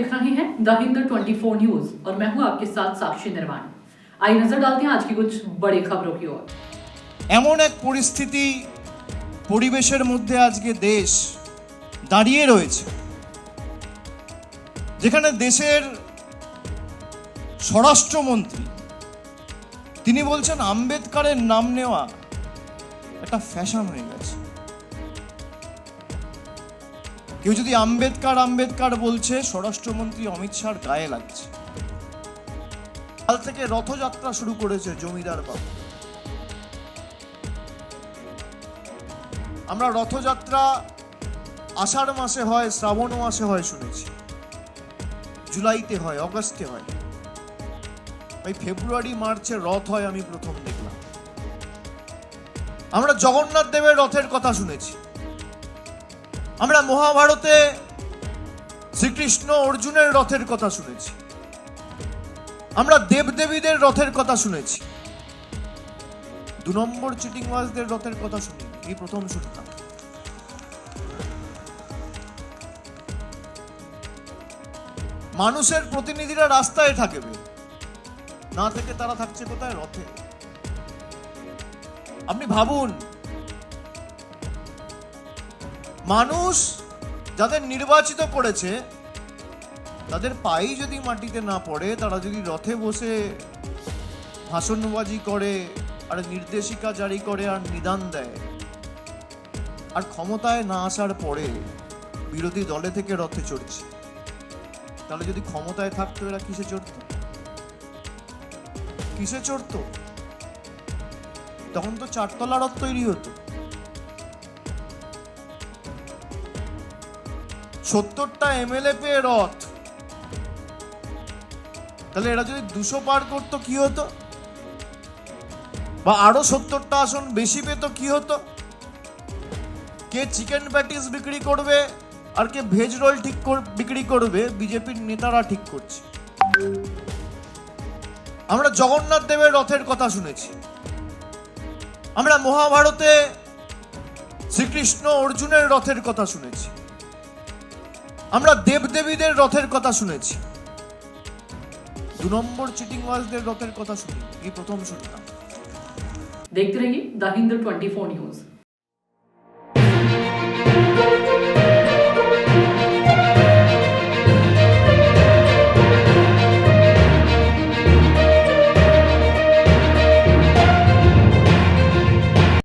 देख रहे हैं द हिंदू 24 न्यूज और मैं हूं आपके साथ साक्षी निर्वाण। आइए नजर डालते हैं आज की कुछ बड़ी खबरों की ओर। এমন এক পরিস্থিতি পরিবেশের মধ্যে আজকে দেশ দাঁড়িয়ে রয়েছে, যেখানে দেশের স্বরাষ্ট্রমন্ত্রী তিনি বলছেন আম্বেদকরের নাম নেওয়া একটা ফ্যাশন হয়ে গেছে। কেউ যদি আম্বেদকর বলছে, স্বরাষ্ট্রমন্ত্রী অমিত শাহর গায়ে লাগছে। কাল থেকে রথযাত্রা শুরু করেছে জমিদার বাবু। আমরা রথযাত্রা আষাঢ় মাসে হয়, শ্রাবণ মাসে হয় শুনেছি, জুলাইতে হয়, অগস্টে হয়, ওই ফেব্রুয়ারি মার্চে রথ হয় আমি প্রথম দেখলাম। আমরা জগন্নাথ দেবের রথের কথা শুনেছি, আমরা মহাভারতে শ্রীকৃষ্ণ অর্জুনের রথের কথা শুনেছি, আমরা দেবদেবীদের রথের কথা শুনেছি। 2 নম্বর চিটিংবাজদের রথের কথা শুনি, এই প্রথম শুনলাম। মানুষের প্রতিনিধিরা রাস্তায় থাকবে, না থেকে তারা থাকছে কোথায়? রথে। আপনি ভাবুন, মানুষ যাদের নির্বাচিত করেছে তাদের পায়ে যদি মাটিতে না পড়ে, তারা যদি রথে বসে ভাষণবাজি করে আর নির্দেশিকা জারি করে আর নিদান দেয়, আর ক্ষমতায় না আসার পরে বিরোধী দলে থেকে রথে চড়ছে, তাহলে যদি ক্ষমতায় থাকতো এরা কিসে চড়তো? কিসে চড়তো? তখন তো 4 তলা রথ তৈরি হতো। 70টা এমএলএ পেয়ে রথ, তাহলে এরা যদি 200 পার করতো কি হতো? বা আরো 70টা আসন বেশি পেতো কি হতো? কে চিকেন প্যাটিস বিক্রি করবে আর কে ভেজ রোল বিক্রি করবে, বিজেপির নেতারা ঠিক করছে। আমরা জগন্নাথ দেবের রথের কথা শুনেছি, আমরা মহাভারতে শ্রীকৃষ্ণ অর্জুনের রথের কথা শুনেছি, আমরা দেবদেবীদের রথের কথা শুনেছি। 2 নম্বর চিটিংবাজদের রথের কথা শুনি, এই প্রথম শুনলাম। देखते रहिए द हिंदू 24 न्यूज।